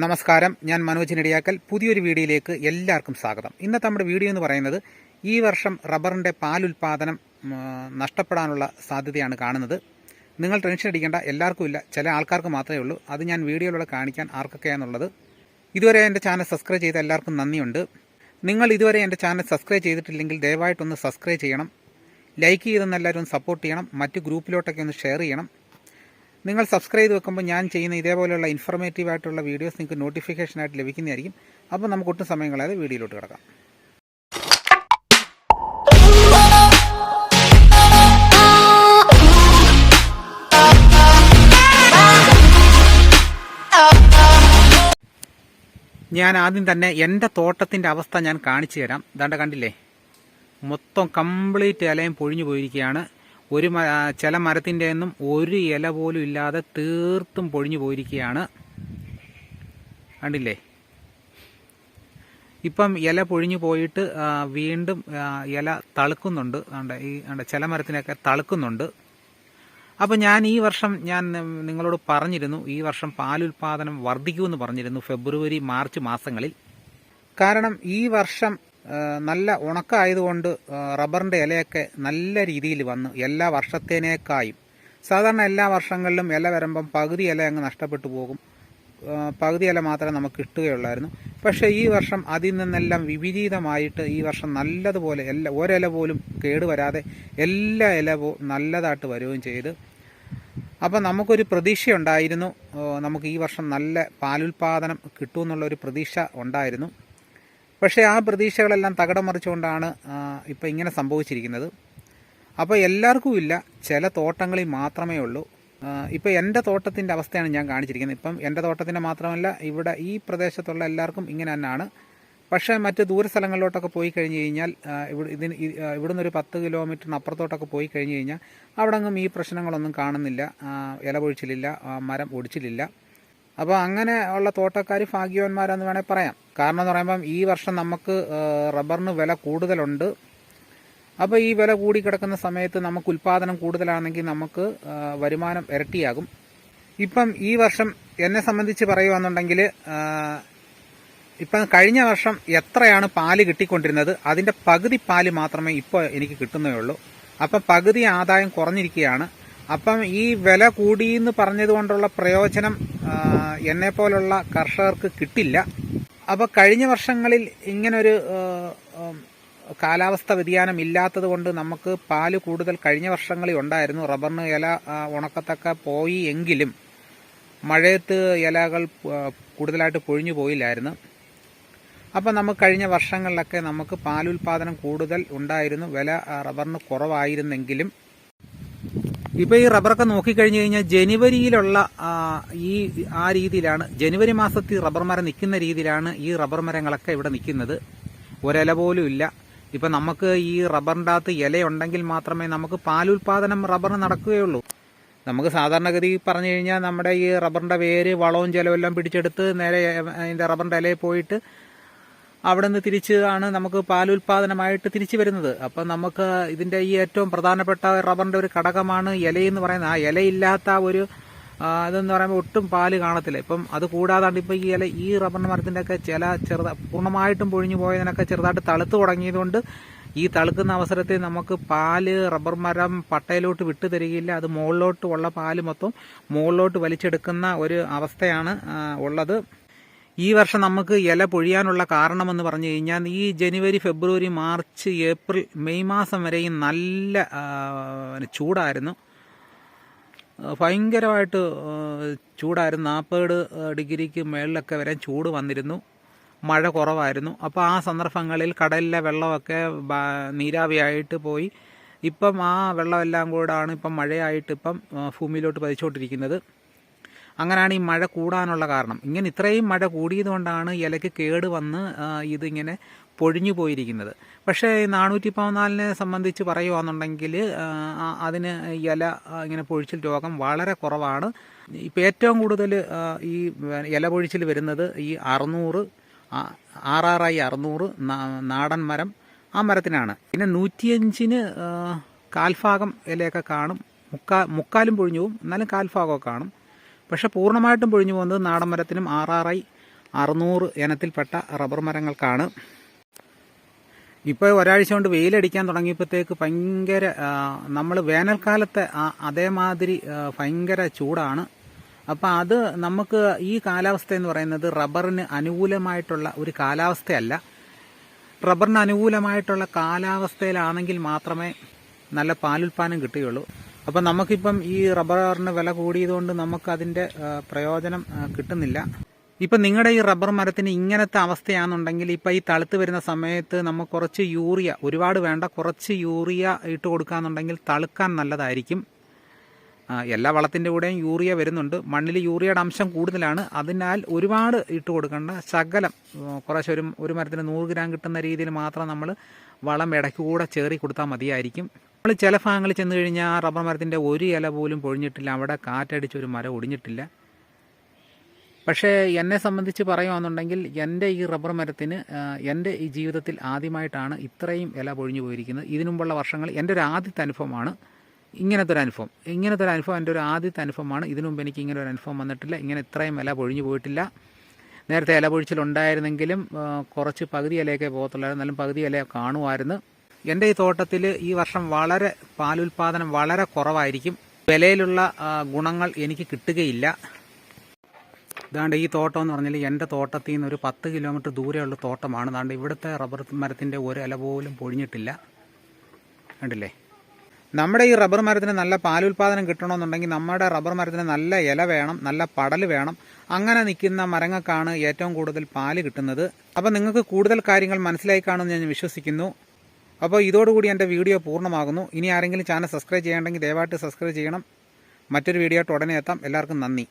നമസ്കാരം, ഞാൻ മനോജ് നെടിയാക്കൽ. പുതിയൊരു വീഡിയോയിലേക്ക് എല്ലാവർക്കും സ്വാഗതം. ഇന്നത്തെ നമ്മുടെ വീഡിയോ എന്ന് പറയുന്നത് ഈ വർഷം റബ്ബറിൻ്റെ പാലുൽപാദനം നഷ്ടപ്പെടാനുള്ള സാധ്യതയാണ് കാണുന്നത്. നിങ്ങൾ ടെൻഷൻ അടിക്കേണ്ട, എല്ലാവർക്കും ഇല്ല, ചില ആൾക്കാർക്ക് മാത്രമേ ഉള്ളൂ. അത് ഞാൻ വീഡിയോയിലൂടെ കാണിക്കാൻ ആർക്കൊക്കെയാണെന്നുള്ളത്. ഇതുവരെ എൻ്റെ ചാനൽ സബ്സ്ക്രൈബ് ചെയ്ത എല്ലാവർക്കും നന്ദിയുണ്ട്. നിങ്ങൾ ഇതുവരെ എൻ്റെ ചാനൽ സബ്സ്ക്രൈബ് ചെയ്തിട്ടില്ലെങ്കിൽ ദയവായിട്ടൊന്ന് സബ്സ്ക്രൈബ് ചെയ്യണം. ലൈക്ക് ചെയ്തെന്ന് എല്ലാവരും സപ്പോർട്ട് ചെയ്യണം. മറ്റ് ഗ്രൂപ്പിലോട്ടൊക്കെ ഒന്ന് ഷെയർ ചെയ്യണം. നിങ്ങൾ സബ്സ്ക്രൈബ് ചെയ്ത് വെക്കുമ്പോൾ ഞാൻ ചെയ്യുന്ന ഇതേപോലെയുള്ള ഇൻഫർമേറ്റീവ് ആയിട്ടുള്ള വീഡിയോസ് നിങ്ങൾക്ക് നോട്ടിഫിക്കേഷനായിട്ട് ലഭിക്കുന്നതായിരിക്കും. അപ്പോൾ നമുക്ക് ഒട്ടും സമയം കളയാതെ വീഡിയോയിലോട്ട് കിടക്കാം. ഞാൻ ആദ്യം തന്നെ എൻ്റെ തോട്ടത്തിൻ്റെ അവസ്ഥ ഞാൻ കാണിച്ചു തരാം. ദാണ്ട കണ്ടില്ലേ, മൊത്തം കംപ്ലീറ്റ് ഇലയും പൊഴിഞ്ഞു പോയിരിക്കുകയാണ്. ചില മരത്തിൻ്റെ ഒന്നും ഒരു ഇല പോലും ഇല്ലാതെ തീർത്തും പൊഴിഞ്ഞു പോയിരിക്കുകയാണ്. കണ്ടില്ലേ, ഇപ്പം ഇല പൊഴിഞ്ഞു പോയിട്ട് വീണ്ടും ഇല തളുക്കുന്നുണ്ട്. ചില മരത്തിനൊക്കെ തളുക്കുന്നുണ്ട്. അപ്പം ഞാൻ ഈ വർഷം നിങ്ങളോട് പറഞ്ഞിരുന്നു, ഈ വർഷം പാലുൽപാദനം വർദ്ധിക്കുമെന്ന് പറഞ്ഞിരുന്നു ഫെബ്രുവരി മാർച്ച് മാസങ്ങളിൽ. കാരണം ഈ വർഷം നല്ല ഉണക്കമായതുകൊണ്ട് റബ്ബറിൻ്റെ ഇലയൊക്കെ നല്ല രീതിയിൽ വന്നു, എല്ലാ വർഷത്തേനേക്കായും. സാധാരണ എല്ലാ വർഷങ്ങളിലും ഇല വരുമ്പം പകുതി ഇല അങ്ങ് നഷ്ടപ്പെട്ടു പോകും, പകുതി ഇല മാത്രമേ നമുക്ക് കിട്ടുകയുള്ളായിരുന്നു. പക്ഷേ ഈ വർഷം അതിൽ നിന്നെല്ലാം വിപരീതമായിട്ട് ഈ വർഷം നല്ലതുപോലെ ഒരില പോലും കേടുവരാതെ എല്ലാ ഇലവും നല്ലതായിട്ട് വരികയും ചെയ്ത്. അപ്പം നമുക്കൊരു പ്രതീക്ഷയുണ്ടായിരുന്നു, നമുക്ക് ഈ വർഷം നല്ല പാലുൽപാദനം കിട്ടുമെന്നുള്ളൊരു പ്രതീക്ഷ ഉണ്ടായിരുന്നു. പക്ഷേ ആ പ്രതീക്ഷകളെല്ലാം തകിടം മറിച്ചുകൊണ്ടാണ് ഇപ്പോൾ ഇങ്ങനെ സംഭവിച്ചിരിക്കുന്നത്. അപ്പോൾ എല്ലാവർക്കും ഇല്ല, ചില തോട്ടങ്ങളിൽ മാത്രമേ ഉള്ളൂ. ഇപ്പോൾ എൻ്റെ തോട്ടത്തിൻ്റെ അവസ്ഥയാണ് ഞാൻ കാണിച്ചിരിക്കുന്നത്. ഇപ്പം എൻ്റെ തോട്ടത്തിൻ്റെ മാത്രമല്ല, ഇവിടെ ഈ പ്രദേശത്തുള്ള എല്ലാവർക്കും ഇങ്ങനെ തന്നെയാണ്. പക്ഷേ മറ്റ് ദൂര സ്ഥലങ്ങളിലോട്ടൊക്കെ പോയി കഴിഞ്ഞ് കഴിഞ്ഞാൽ, ഇവിടുന്ന് ഒരു 10 കിലോമീറ്ററിന് അപ്പുറത്തോട്ടൊക്കെ പോയി കഴിഞ്ഞ് കഴിഞ്ഞാൽ അവിടെങ്ങും ഈ പ്രശ്നങ്ങളൊന്നും കാണുന്നില്ല. ഇല പൊഴിച്ചിലില്ല, മരം ഒടിച്ചിലില്ല. അപ്പോൾ അങ്ങനെ ഉള്ള തോട്ടക്കാർ ഭാഗ്യവാന്മാരെന്ന് വേണേൽ പറയാം. കാരണം എന്ന് പറയുമ്പം ഈ വർഷം നമുക്ക് റബ്ബറിന് വില കൂടുതലുണ്ട്. അപ്പോൾ ഈ വില കൂടി കിടക്കുന്ന സമയത്ത് നമുക്ക് ഉൽപ്പാദനം കൂടുതലാണെങ്കിൽ നമുക്ക് വരുമാനം ഇരട്ടിയാകും. ഇപ്പം ഈ വർഷം എന്നെ സംബന്ധിച്ച് പറയുകയാണെന്നുണ്ടെങ്കിൽ, ഇപ്പം കഴിഞ്ഞ വർഷം എത്രയാണ് പാല് കിട്ടിക്കൊണ്ടിരുന്നത് അതിൻ്റെ പകുതി പാല് മാത്രമേ ഇപ്പോൾ എനിക്ക് കിട്ടുന്നേ. അപ്പം പകുതി ആദായം കുറഞ്ഞിരിക്കുകയാണ്. അപ്പം ഈ വില കൂടിയെന്ന് പറഞ്ഞതുകൊണ്ടുള്ള പ്രയോജനം എന്നെപ്പോലുള്ള കർഷകർക്ക് കിട്ടില്ല. അപ്പോൾ കഴിഞ്ഞ വർഷങ്ങളിൽ ഇങ്ങനൊരു കാലാവസ്ഥ വ്യതിയാനം ഇല്ലാത്തത് കൊണ്ട് നമുക്ക് പാല് കൂടുതൽ കഴിഞ്ഞ വർഷങ്ങളിൽ ഉണ്ടായിരുന്നു. റബ്ബറിന് ഇല ഉണക്കത്തൊക്കെ പോയി എങ്കിലും മഴയത്ത് ഇലകൾ കൂടുതലായിട്ട് പൊഴിഞ്ഞു പോയില്ലായിരുന്നു. അപ്പം നമുക്ക് കഴിഞ്ഞ വർഷങ്ങളിലൊക്കെ നമുക്ക് പാലുൽപാദനം കൂടുതൽ ഉണ്ടായിരുന്നു, വില റബ്ബറിന് കുറവായിരുന്നെങ്കിലും. ഇപ്പോൾ ഈ റബ്ബറൊക്കെ നോക്കിക്കഴിഞ്ഞ് കഴിഞ്ഞാൽ ജനുവരിയിലുള്ള ആ രീതിയിലാണ്, ജനുവരി മാസത്തിൽ റബ്ബർ മരം നിൽക്കുന്ന രീതിയിലാണ് ഈ റബ്ബർ മരങ്ങളൊക്കെ ഇവിടെ നിൽക്കുന്നത്. ഒരില പോലും ഇല്ല. ഇപ്പം നമുക്ക് ഈ റബ്ബറിൻ്റെ അകത്ത് ഇലയുണ്ടെങ്കിൽ മാത്രമേ നമുക്ക് പാലുൽപാദനം റബ്ബറിന് നടക്കുകയുള്ളൂ. നമുക്ക് സാധാരണഗതി പറഞ്ഞു കഴിഞ്ഞാൽ നമ്മുടെ ഈ റബ്ബറിൻ്റെ വേര് വളവും ജലവും എല്ലാം പിടിച്ചെടുത്ത് നേരെ അതിൻ്റെ റബ്ബറിൻ്റെ ഇലയിൽ പോയിട്ട് അവിടെ നിന്ന് തിരിച്ചാണ് നമുക്ക് പാലുൽപാദനമായിട്ട് തിരിച്ചു വരുന്നത്. അപ്പം നമുക്ക് ഇതിൻ്റെ ഈ ഏറ്റവും പ്രധാനപ്പെട്ട റബ്ബറിൻ്റെ ഒരു ഘടകമാണ് ഇലയെന്ന് പറയുന്നത്. ആ ഇലയില്ലാത്ത ഒരു ഇതെന്ന് പറയുമ്പോൾ ഒട്ടും പാല് കാണത്തില്ല. ഇപ്പം അത് കൂടാതാണ്ട് ഇപ്പോൾ ഈ റബ്ബർ മരത്തിൻ്റെ ഒക്കെ പൂർണ്ണമായിട്ടും പൊഴിഞ്ഞു പോയതിനൊക്കെ ചെറുതായിട്ട് തളുത്ത് തുടങ്ങിയതുകൊണ്ട് ഈ തളുക്കുന്ന അവസരത്തിൽ നമുക്ക് പാല് റബ്ബർ മരം പട്ടയിലോട്ട് വിട്ടു തരികയില്ല. അത് മുകളിലോട്ട് ഉള്ള പാല് മൊത്തം മുകളിലോട്ട് വലിച്ചെടുക്കുന്ന ഒരു അവസ്ഥയാണ് ഉള്ളത്. ഈ വർഷം നമുക്ക് ഇല പൊഴിയാനുള്ള കാരണമെന്ന് പറഞ്ഞു കഴിഞ്ഞാൽ, ഈ ജനുവരി ഫെബ്രുവരി മാർച്ച് ഏപ്രിൽ മെയ് മാസം വരെയും നല്ല ചൂടായിരുന്നു, ഭയങ്കരമായിട്ട് ചൂടായിരുന്നു. 40 ഡിഗ്രിക്ക് മുകളിലൊക്കെ വരെ ചൂട് വന്നിരുന്നു, മഴ കുറവായിരുന്നു. അപ്പോൾ ആ സന്ദർഭങ്ങളിൽ കടലിലെ വെള്ളമൊക്കെ നീരാവിയായിട്ട് പോയി. ഇപ്പം ആ വെള്ളമെല്ലാം കൂടാണ് ഇപ്പം മഴയായിട്ട് ഇപ്പം ഭൂമിയിലോട്ട് പതിച്ചുകൊണ്ടിരിക്കുന്നത്. അങ്ങനെയാണ് ഈ മഴ കൂടാനുള്ള കാരണം. ഇങ്ങനെ ഇത്രയും മഴ കൂടിയതുകൊണ്ടാണ് ഇലയ്ക്ക് കേട് വന്ന് ഇതിങ്ങനെ പൊഴിഞ്ഞു പോയിരിക്കുന്നത്. പക്ഷേ 414 സംബന്ധിച്ച് പറയുകയാണെന്നുണ്ടെങ്കിൽ അതിന് ഇല ഇങ്ങനെ പൊഴിച്ചിൽ രോഗം വളരെ കുറവാണ്. ഇപ്പം ഏറ്റവും കൂടുതൽ ഈ ഇല പൊഴിച്ചിൽ വരുന്നത് ഈ 600 RRI 600 നാടൻ മരം, ആ മരത്തിനാണ്. പിന്നെ 105-ന് കാൽഭാഗം ഇലയൊക്കെ കാണും, മുക്കാലും പൊഴിഞ്ഞു പോകും, എന്നാലും കാൽഭാഗമൊക്കെ കാണും. പക്ഷെ പൂർണ്ണമായിട്ടും പൊഴിഞ്ഞു പോകുന്നത് നാടൻ മരത്തിനും RRI 600 ഇനത്തിൽപ്പെട്ട റബ്ബർ മരങ്ങൾക്കാണ്. ഇപ്പോൾ ഒരാഴ്ച കൊണ്ട് വെയിലടിക്കാൻ തുടങ്ങിയപ്പോഴത്തേക്ക് ഭയങ്കര നമ്മൾ വേനൽക്കാലത്തെ അതേമാതിരി ഭയങ്കര ചൂടാണ്. അപ്പം അത് നമുക്ക് ഈ കാലാവസ്ഥ എന്ന് പറയുന്നത് റബ്ബറിന് അനുകൂലമായിട്ടുള്ള ഒരു കാലാവസ്ഥയല്ല. റബ്ബറിന് അനുകൂലമായിട്ടുള്ള കാലാവസ്ഥയിലാണെങ്കിൽ മാത്രമേ നല്ല പാലുൽപാദനം കിട്ടുകയുള്ളൂ. അപ്പം നമുക്കിപ്പം ഈ റബ്ബറിന് വില കൂടിയതുകൊണ്ട് നമുക്കതിൻ്റെ പ്രയോജനം കിട്ടുന്നില്ല. ഇപ്പം നിങ്ങളുടെ ഈ റബ്ബർ മരത്തിന് ഇങ്ങനത്തെ അവസ്ഥയാണെന്നുണ്ടെങ്കിൽ ഇപ്പം ഈ തളുത്ത് വരുന്ന സമയത്ത് നമുക്ക് കുറച്ച് യൂറിയ, ഒരുപാട് വേണ്ട, കുറച്ച് യൂറിയ ഇട്ട് കൊടുക്കുകയെന്നുണ്ടെങ്കിൽ തളുക്കാൻ നല്ലതായിരിക്കും. എല്ലാ വളത്തിൻ്റെ കൂടെയും യൂറിയ വരുന്നുണ്ട്. മണ്ണിൽ യൂറിയയുടെ അംശം കൂടുതലാണ്. അതിനാൽ ഒരുപാട് ഇട്ട് കൊടുക്കേണ്ട, ശകലം കുറച്ച് ഒരു മരത്തിന് 100 ഗ്രാം കിട്ടുന്ന രീതിയിൽ മാത്രം നമ്മൾ വളം ഇടയ്ക്ക് കൂടെ ചേറി കൊടുത്താൽ മതിയായിരിക്കും. നമ്മൾ ചില ഭാഗങ്ങളിൽ ചെന്ന് കഴിഞ്ഞാൽ റബ്ബർ മരത്തിൻ്റെ ഒരു ഇല പോലും പൊഴിഞ്ഞിട്ടില്ല, അവിടെ കാറ്റടിച്ചൊരു മരം ഒടിഞ്ഞിട്ടില്ല. പക്ഷേ എന്നെ സംബന്ധിച്ച് പറയുകയാണെന്നുണ്ടെങ്കിൽ എൻ്റെ ഈ റബ്ബർ മരത്തിന് എൻ്റെ ഈ ജീവിതത്തിൽ ആദ്യമായിട്ടാണ് ഇത്രയും ഇല പൊഴിഞ്ഞു പോയിരിക്കുന്നത്. ഇതിനു മുമ്പുള്ള വർഷങ്ങൾ എൻ്റെ ഒരു ആദ്യത്തെ അനുഭവമാണ് ഇങ്ങനത്തെ ഒരു അനുഭവം. എൻ്റെ ഒരു ആദ്യത്തെ അനുഭവമാണ്. ഇതിനു മുമ്പ് എനിക്ക് ഇങ്ങനെ ഒരു അനുഭവം വന്നിട്ടില്ല. ഇങ്ങനെ ഇത്രയും ഇല പൊഴിഞ്ഞു പോയിട്ടില്ല. നേരത്തെ ഇല പൊഴിച്ചിലുണ്ടായിരുന്നെങ്കിലും കുറച്ച് പകുതി ഇലയൊക്കെ പോകത്തുള്ളായിരുന്നു, എന്നാലും പകുതി ഇല കാണുമായിരുന്നു. എൻ്റെ ഈ തോട്ടത്തിൽ ഈ വർഷം വളരെ പാലുൽപാദനം വളരെ കുറവായിരിക്കും. വിലയിലുള്ള ഗുണങ്ങൾ എനിക്ക് കിട്ടുകയില്ല. ഇതാണ്ട് ഈ തോട്ടം എന്ന് പറഞ്ഞാൽ എൻ്റെ തോട്ടത്തിൽ നിന്ന് ഒരു 10 കിലോമീറ്റർ ദൂരെയുള്ള തോട്ടമാണ്. അതാണ്ട് ഇവിടുത്തെ റബ്ബർ മരത്തിൻ്റെ ഒരു ഇല പോലും പൊഴിഞ്ഞിട്ടില്ല. കണ്ടില്ലേ? നമ്മുടെ ഈ റബ്ബർ മരത്തിന് നല്ല പാലുൽപാദനം കിട്ടണമെന്നുണ്ടെങ്കിൽ നമ്മുടെ റബ്ബർ മരത്തിന് നല്ല ഇല വേണം, നല്ല പടൽ വേണം. അങ്ങനെ നിൽക്കുന്ന മരങ്ങൾക്കാണ് ഏറ്റവും കൂടുതൽ പാല് കിട്ടുന്നത്. അപ്പോൾ നിങ്ങൾക്ക് കൂടുതൽ കാര്യങ്ങൾ മനസ്സിലായി കാണുമെന്ന് ഞാൻ വിശ്വസിക്കുന്നു. അപ്പോൾ ഇതോടുകൂടി എൻ്റെ വീഡിയോ പൂർണ്ണമാകുന്നു. ഇനി ആരെങ്കിലും ചാനൽ സബ്സ്ക്രൈബ് ചെയ്യണമെങ്കിൽ ദയവായിട്ട് സബ്സ്ക്രൈബ് ചെയ്യണം. മറ്റൊരു വീഡിയോ ആയിട്ട് ഉടനെ എത്താം. എല്ലാവർക്കും നന്ദി.